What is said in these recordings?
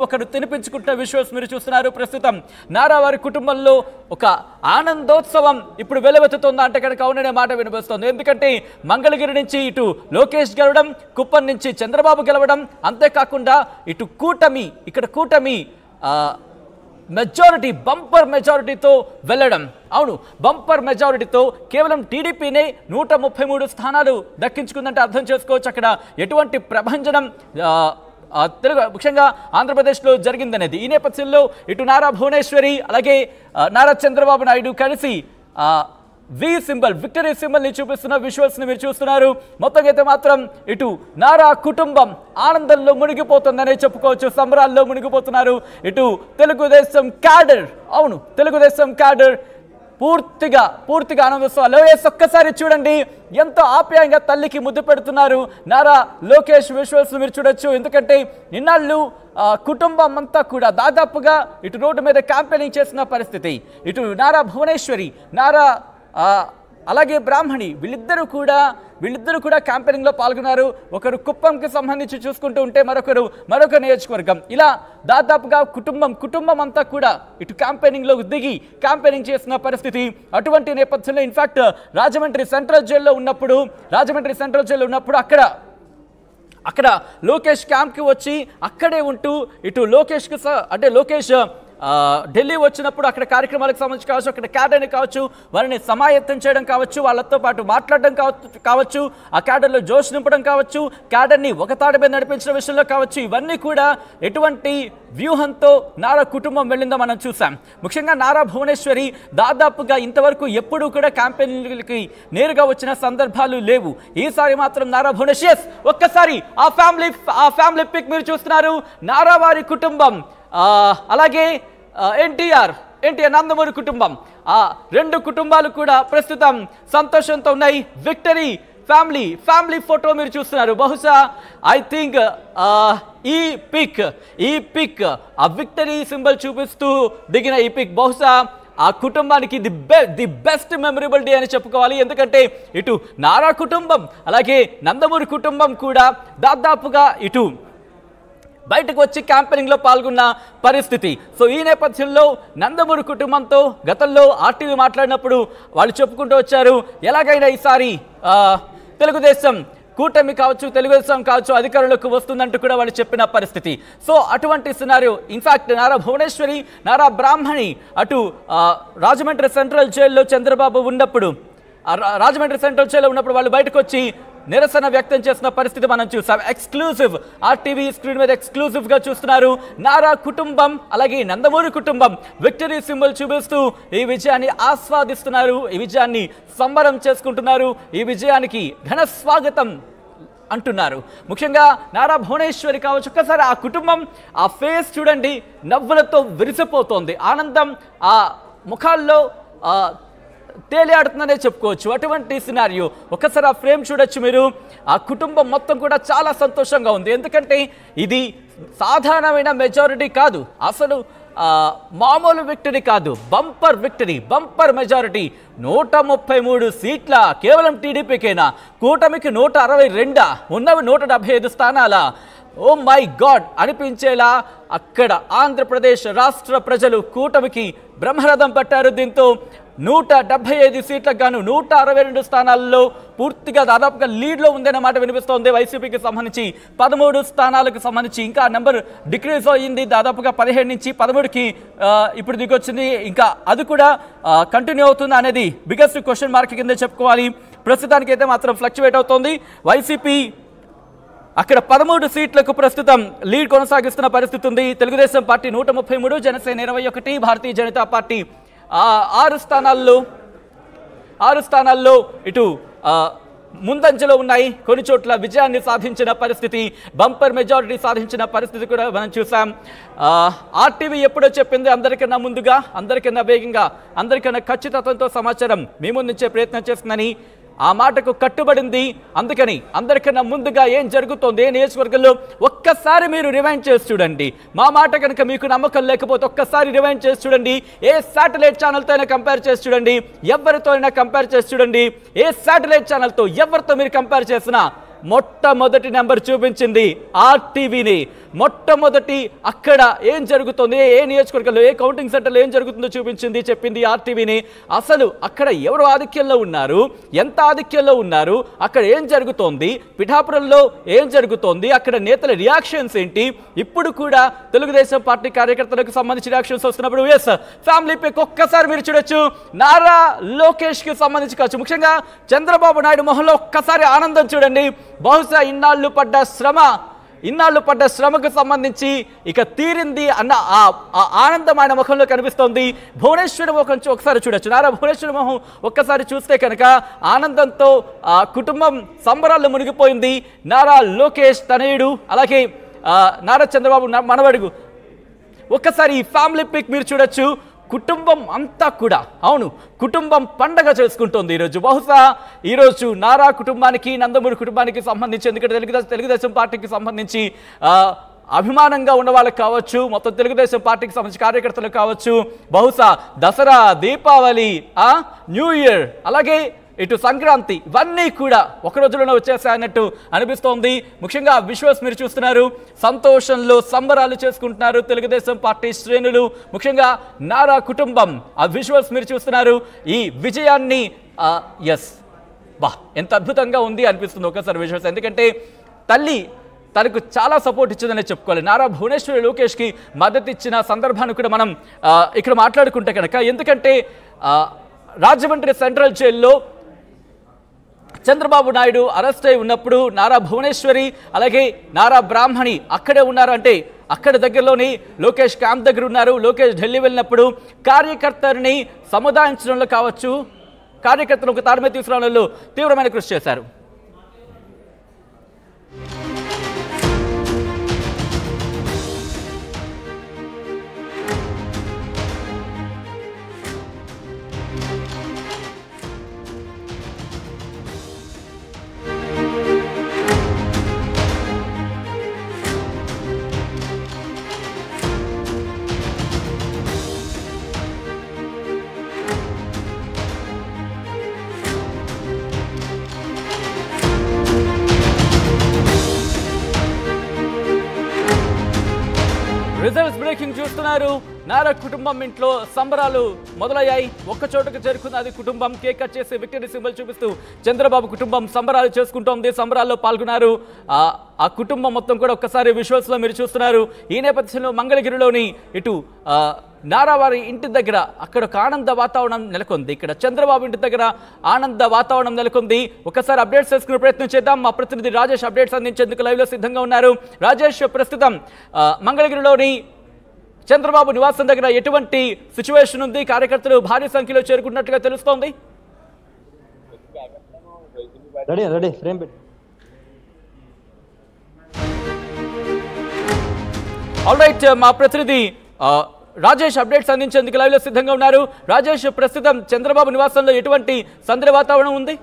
ఒకరు తినిపించుకుంటున్న విజువల్స్ మీరు చూస్తున్నారు. ప్రస్తుతం నారా వారి కుటుంబంలో ఒక ఆనందోత్సవం ఇప్పుడు వెలువెత్తుతోంది అంటే కనుక అవుననే మాట వినిపిస్తోంది. ఎందుకంటే మంగళగిరి నుంచి ఇటు లోకేష్ గెలవడం, కుప్పం నుంచి చంద్రబాబు గెలవడం, అంతేకాకుండా ఇటు కూటమి మెజారిటీ బంపర్ మెజారిటీతో వెళ్ళడం. అవును, బంపర్ మెజారిటీతో కేవలం టీడీపీనే 133 స్థానాలు దక్కించుకుందంటే అర్థం చేసుకోవచ్చు అక్కడ ఎటువంటి ప్రభంజనం తెలుగు ముఖ్యంగా ఆంధ్రప్రదేశ్లో జరిగిందనేది. ఈ నేపథ్యంలో ఇటు నారా భువనేశ్వరి అలాగే నారా చంద్రబాబు నాయుడు కలిసి వి సింబల్, విక్టరీ సింబల్ని చూపిస్తున్న విజువల్స్ని మీరు చూస్తున్నారు. మొత్తంగా అయితే మాత్రం ఇటు నారా కుటుంబం ఆనందంలో మునిగిపోతుందనే చెప్పుకోవచ్చు, సంబరాల్లో మునిగిపోతున్నారు. ఇటు తెలుగుదేశం క్యాడర్, అవును తెలుగుదేశం క్యాడర్ పూర్తిగా ఆనందిస్తారు. ఒక్కసారి చూడండి ఎంతో ఆప్యాయంగా తల్లికి ముద్దు పెడుతున్నారు నారా లోకేష్. విజువల్స్ మీరు చూడొచ్చు. ఎందుకంటే ఇన్నాళ్ళు కుటుంబం అంతా కూడా దాదాపుగా ఇటు రోడ్డు మీద క్యాంపెయినింగ్ చేసిన పరిస్థితి. ఇటు నారా భువనేశ్వరి, నారా అలాగే బ్రాహ్మణి వీళ్ళిద్దరూ కూడా క్యాంపెయినింగ్లో పాల్గొన్నారు. ఒకరు కుప్పంకి సంబంధించి చూసుకుంటూ ఉంటే మరొక నియోజకవర్గం, ఇలా దాదాపుగా కుటుంబం అంతా కూడా ఇటు క్యాంపెయినింగ్లో దిగి క్యాంపెయినింగ్ చేసిన పరిస్థితి. అటువంటి నేపథ్యంలో ఇన్ఫాక్ట్ రాజమండ్రి సెంట్రల్ జైల్లో ఉన్నప్పుడు అక్కడ లోకేష్ క్యాంప్కి వచ్చి అక్కడే ఉంటూ ఇటు లోకేష్ ఢిల్లీ వచ్చినప్పుడు అక్కడ కార్యక్రమాలకు సంబంధించి కావచ్చు, అక్కడ క్యాడర్ని కావచ్చు, వారిని సమాయత్తం చేయడం కావచ్చు, వాళ్ళతో పాటు మాట్లాడడం కావచ్చు, ఆ క్యాడర్లో జోష్ నింపడం కావచ్చు, క్యాడర్ని ఒక తాటి మీద నడిపించిన విషయంలో కావచ్చు, ఇవన్నీ కూడా ఎటువంటి వ్యూహంతో నారా కుటుంబం వెళ్ళిందో మనం చూసాం. ముఖ్యంగా నారా భువనేశ్వరి దాదాపుగా ఇంతవరకు ఎప్పుడూ కూడా క్యాంపెయిన్లకి నేరుగా వచ్చిన సందర్భాలు లేవు. ఈసారి మాత్రం నారా భువనేశ్వరి ఒక్కసారి ఆ ఫ్యామిలీ పిక్ మీరు చూస్తున్నారు. నారా వారి కుటుంబం అలాగే ఎన్టీఆర్ నందమూరి కుటుంబం, ఆ రెండు కుటుంబాలు కూడా ప్రస్తుతం సంతోషంతో ఉన్నాయి. విక్టరీ ఫ్యామిలీ ఫోటో మీరు చూస్తున్నారు. బహుశా ఐ థింక్ ఈ పిక్ ఆ విక్టరీ సింబల్ చూపిస్తూ దిగిన ఈ పిక్ బహుశా ఆ కుటుంబానికి ది బెస్ట్ మెమరబుల్ డే అని చెప్పుకోవాలి. ఎందుకంటే ఇటు నారా కుటుంబం అలాగే నందమూరి కుటుంబం కూడా దాదాపుగా ఇటు బయటకు వచ్చి క్యాంపెయినింగ్లో పాల్గొన్న పరిస్థితి. సో ఈ నేపథ్యంలో నందమూరి కుటుంబంతో గతంలో ఆర్టీవీ మాట్లాడినప్పుడు వాళ్ళు చెప్పుకుంటూ వచ్చారు, ఎలాగైనా ఈసారి తెలుగుదేశం కూటమి కావచ్చు అధికారంలోకి వస్తుందంటూ కూడా వాళ్ళు చెప్పిన పరిస్థితి. సో అటువంటి సినారియో ఇన్ఫాక్ట్ నారా భువనేశ్వరి, నారా బ్రాహ్మణి అటు రాజమండ్రి సెంట్రల్ జైల్లో చంద్రబాబు ఉన్నప్పుడు వాళ్ళు బయటకు వచ్చి నిరసన వ్యక్తం చేసిన పరిస్థితి మనం చూసాం. ఎక్స్క్లూజివ్ ఆర్టీవీ స్క్రీన్ మీద ఎక్స్క్లూజివ్గా చూస్తున్నారు. నారా కుటుంబం అలాగే నందమూరి కుటుంబం విక్టరీ సింబల్ చూపిస్తూ ఈ విజయాన్ని ఆస్వాదిస్తున్నారు, ఈ విజయాన్ని సంబరం చేసుకుంటున్నారు, ఈ విజయానికి ఘన స్వాగతం అంటున్నారు. ముఖ్యంగా నారా భువనేశ్వరి కావచ్చు, ఒక్కసారి ఆ కుటుంబం ఆ ఫేస్ చూడండి, నవ్వులతో విరిసిపోతోంది. ఆనందం ఆ ముఖాల్లో తేలియాడుతుందనే చెప్పుకోవచ్చు. అటువంటి సినారియో ఒక్కసారి ఆ ఫ్రేమ్ చూడొచ్చు మీరు. ఆ కుటుంబం మొత్తం కూడా చాలా సంతోషంగా ఉంది. ఎందుకంటే ఇది సాధారణమైన మెజారిటీ కాదు, అసలు మామూలు విక్టరీ కాదు, బంపర్ విక్టరీ, బంపర్ మెజారిటీ. 133 సీట్ల కేవలం టీడీపీకేనా, కూటమికి 162, ఉన్నవి 175 స్థానాల. ఓ మై గాడ్ అనిపించేలా అక్కడ ఆంధ్రప్రదేశ్ రాష్ట్ర ప్రజలు కూటమికి బ్రహ్మరథం పట్టారు. దీంతో 175 సీట్లకు గాను 162 స్థానాల్లో పూర్తిగా దాదాపుగా లీడ్లో ఉందన్నమాట వినిపిస్తోంది. వైసీపీకి సంబంధించి 13 స్థానాలకు సంబంధించి ఇంకా నెంబర్ డిక్రీజ్ అయ్యింది, దాదాపుగా 17 నుంచి 13కి ఇప్పుడు దిగొచ్చింది. ఇంకా అది కూడా కంటిన్యూ అవుతుంది అనేది బిగ్గెస్ట్ క్వశ్చన్ మార్క్ కింద చెప్పుకోవాలి. ప్రస్తుతానికి అయితే మాత్రం ఫ్లక్చువేట్ అవుతోంది. వైసీపీ అక్కడ 13 సీట్లకు ప్రస్తుతం లీడ్ కొనసాగిస్తున్న పరిస్థితి ఉంది. తెలుగుదేశం పార్టీ 133, జనసేన 21, భారతీయ జనతా పార్టీ 6 స్థానాల్లో ఇటు ముందంజలో ఉన్నాయి. కొన్ని చోట్ల విజయాన్ని సాధించిన పరిస్థితి, బంపర్ మెజారిటీ సాధించిన పరిస్థితి కూడా మనం చూసాం. ఆర్టీవీ ఎప్పుడో చెప్పింది, అందరికన్నా ముందుగా, అందరికన్నా వేగంగా, అందరికన్నా ఖచ్చితత్వంతో సమాచారం మీ ముందుంచే ప్రయత్నం చేస్తుందని. ఆ మాటకు కట్టుబడింది. అందుకని అందరికన్నా ముందుగా ఏం జరుగుతోంది ఏ నియోజకవర్గంలో ఒక్కసారి మీరు రివైండ్ చేసి చూడండి. మా మాట కనుక మీకు నమ్మకం లేకపోతే ఒక్కసారి రివైండ్ చేసి చూడండి. ఏ శాటిలైట్ ఛానల్తో అయినా కంపేర్ చేసి చూడండి, ఎవరితో అయినా కంపేర్ చేసి చూడండి. ఏ శాటిలైట్ ఛానల్తో ఎవరితో మీరు కంపేర్ చేసినా మొట్టమొదటి నెంబర్ చూపించింది ఆర్టీవీని. మొట్టమొదటి అక్కడ ఏం జరుగుతుంది, ఏ నియోజకవర్గంలో ఏ కౌంటింగ్ సెంటర్లో ఏం జరుగుతుందో చూపించింది, చెప్పింది ఆర్టీవీని. అసలు అక్కడ ఎవరు ఆధిక్యంలో ఉన్నారు, ఎంత ఆధిక్యంలో ఉన్నారు, అక్కడ ఏం జరుగుతోంది, పిఠాపురంలో ఏం జరుగుతోంది, అక్కడ నేతల రియాక్షన్స్ ఏంటి, ఇప్పుడు కూడా తెలుగుదేశం పార్టీ కార్యకర్తలకు సంబంధించి రియాక్షన్స్ వస్తున్నప్పుడు ఎస్ ఫ్యామిలీ పిక్ ఒక్కసారి మీరు చూడొచ్చు. నారా లోకేష్ కి సంబంధించి కావచ్చు, ముఖ్యంగా చంద్రబాబు నాయుడు మొహంలో ఒక్కసారి ఆనందం చూడండి. బహుశా ఇన్నాళ్ళు పడ్డ శ్రమకు సంబంధించి ఇక తీరింది అన్న ఆ ఆనందం ఆయన ముఖంలో కనిపిస్తోంది. భువనేశ్వరి ముఖం ఒకసారి చూడొచ్చు. నారా భువనేశ్వరి మొహం ఒక్కసారి చూస్తే కనుక ఆనందంతో ఆ కుటుంబం సంబరాల్లో మునిగిపోయింది. నారా లోకేష్ తనయుడు, అలాగే నారా చంద్రబాబు మనవడుగు. ఒక్కసారి ఈ ఫ్యామిలీ పిక్ మీరు చూడొచ్చు. కుటుంబం అంతా కూడా, అవును, కుటుంబం పండగ చేసుకుంటోంది ఈరోజు. బహుశా ఈరోజు నారా కుటుంబానికి, నందమూరి కుటుంబానికి సంబంధించి, ఎందుకంటే తెలుగుదేశం పార్టీకి సంబంధించి అభిమానంగా ఉన్న వాళ్ళకి కావచ్చు, మొత్తం తెలుగుదేశం పార్టీకి సంబంధించి కార్యకర్తలకు కావచ్చు, బహుశా దసరా, దీపావళి, న్యూ ఇయర్, అలాగే ఇటు సంక్రాంతి, ఇవన్నీ కూడా ఒక రోజులోనే వచ్చేసాయన్నట్టు అనిపిస్తోంది. ముఖ్యంగా విశ్వాస్ మీరు చూస్తున్నారు, సంతోషంలో సంబరాలు చేసుకుంటున్నారు తెలుగుదేశం పార్టీ శ్రేణులు, ముఖ్యంగా నారా కుటుంబం. ఆ విశ్వాస్ మీరు చూస్తున్నారు. ఈ విజయాన్ని ఎస్ ఎంత అద్భుతంగా ఉంది అనిపిస్తుంది ఒకసారి విశ్వాస్. ఎందుకంటే తల్లి తనకు చాలా సపోర్ట్ ఇచ్చిందనే చెప్పుకోవాలి. నారా భువనేశ్వరి లోకేష్కి మద్దతు ఇచ్చిన సందర్భాన్ని కూడా మనం ఇక్కడ మాట్లాడుకుంటే కనుక, ఎందుకంటే రాజమండ్రి సెంట్రల్ జైల్లో చంద్రబాబు నాయుడు అరెస్ట్ అయి ఉన్నప్పుడు నారా భువనేశ్వరి అలాగే నారా బ్రాహ్మణి అక్కడే ఉన్నారు. అంటే అక్కడ దగ్గరలోని లోకేష్ క్యాంప్ దగ్గర ఉన్నారు. లోకేష్ ఢిల్లీ వెళ్ళినప్పుడు కార్యకర్తలని సముదాయించడంలో కావచ్చు, కార్యకర్తలు ఒక తాడు మీద తీసుకురావడంలో తీవ్రమైన కృషి చేశారు. రిజల్ట్స్ బ్రేకింగ్ చూస్తున్నారు. నారా కుటుంబం ఇంట్లో సంబరాలు మొదలయ్యాయి. ఒక్క చోటుకు చేరుకున్నది కుటుంబం. కేక్ కట్ చేసి విక్టరీ సింబల్ చూపిస్తూ చంద్రబాబు కుటుంబం సంబరాలు చేసుకుంటోంది. సంబరాల్లో పాల్గొన్నారు ఆ కుటుంబం మొత్తం కూడా. ఒక్కసారి విజువల్స్ లో మీరు చూస్తున్నారు. ఈ నేపథ్యంలో మంగళగిరిలోని ఇటు నారా వారి ఇంటి దగ్గర అక్కడ ఒక ఆనంద వాతావరణం నెలకొంది. ఇక్కడ చంద్రబాబు ఇంటి దగ్గర ఆనంద వాతావరణం నెలకొంది. ఒకసారి అప్డేట్స్ చేసుకునే ప్రయత్నం చేద్దాం. మా ప్రతినిధి రాజేష్ అప్డేట్స్ అందించేందుకు లైవ్ లో సిద్ధంగా ఉన్నారు. రాజేష్, ప్రస్తుతం మంగళగిరిలోని చంద్రబాబు నివాసం దగ్గర ఎటువంటి సిచ్యువేషన్ ఉంది? కార్యకర్తలు భారీ సంఖ్యలో చేరుకున్నట్టుగా తెలుస్తోంది. ఆల్ రైట్, మా ప్రతినిధి రాజేష్ అప్డేట్స్ అందించేందుకు లైవ్ లో సిద్ధంగా ఉన్నారు. రాజేష్, ప్రస్తుతం చంద్రబాబు నివాసంలో ఎటువంటి సందడి వాతావరణం ఉంది?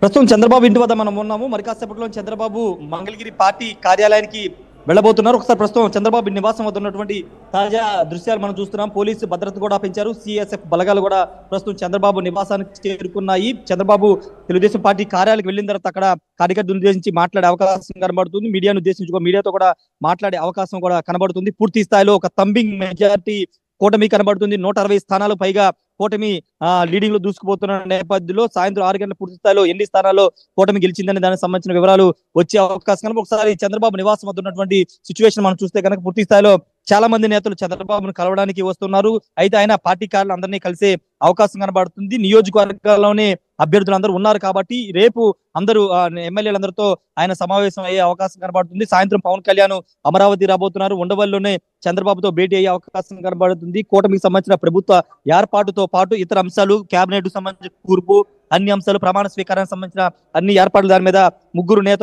ప్రస్తుతం చంద్రబాబు ఇంటి వద్ద మనం ఉన్నాము. మరి కాసేపట్లో చంద్రబాబు మంగళగిరి పార్టీ కార్యాలయానికి వెళ్ళబోతున్నారు. ఒకసారి ప్రస్తుతం చంద్రబాబు నివాసం వద్ద ఉన్నటువంటి తాజా దృశ్యాలు మనం చూస్తున్నాం. పోలీసు భద్రత కూడా పెంచారు. సిఎస్ఎఫ్ బలగాలు కూడా ప్రస్తుతం చంద్రబాబు నివాసానికి చేరుకున్నాయి. చంద్రబాబు తెలుగుదేశం పార్టీ కార్యాలయానికి వెళ్ళిన తర్వాత అక్కడ కార్యకర్తలను ఉద్దేశించి మాట్లాడే అవకాశం కనబడుతుంది. మీడియాను ఉద్దేశించి మీడియాతో కూడా మాట్లాడే అవకాశం కూడా కనబడుతుంది. పూర్తి స్థాయిలో ఒక థంబింగ్ మెజారిటీ కూటమి కనబడుతుంది. 160 స్థానాలు పైగా కూటమి లీడింగ్ లో దూసుకుపోతున్న నేపథ్యంలో సాయంత్రం 6 గంటల పూర్తి స్థాయిలో ఎన్ని స్థానాల్లో కూటమి గెలిచిందని దానికి సంబంధించిన వివరాలు వచ్చే అవకాశం కనుక ఒకసారి చంద్రబాబు నివాసం వద్ద ఉన్నటువంటి సిచ్యువేషన్ మనం చూస్తే కనుక పూర్తి స్థాయిలో చాలా మంది నేతలు చంద్రబాబును కలవడానికి వస్తున్నారు. అయితే ఆయన పార్టీ కార్యాలయం అందరినీ కలిసే అవకాశం కనబడుతుంది. నియోజకవర్గాల్లోనే అభ్యర్థులు ఉన్నారు కాబట్టి రేపు అందరూ ఎమ్మెల్యేలందరితో ఆయన సమావేశం అయ్యే అవకాశం కనబడుతుంది. సాయంత్రం పవన్ కళ్యాణ్ అమరావతి రాబోతున్నారు. ఉండవల్లిలోనే చంద్రబాబుతో భేటీ అయ్యే అవకాశం కనబడుతుంది. కూటమికి సంబంధించిన ప్రభుత్వ ఏర్పాటుతో పాటు ఇతర అంశాలు, కేబినెట్ సంబంధించిన కూర్పు, అన్ని అంశాలు, ప్రమాణ స్వీకారానికి సంబంధించిన అన్ని ఏర్పాట్లు, దాని మీద ముగ్గురు నేతలు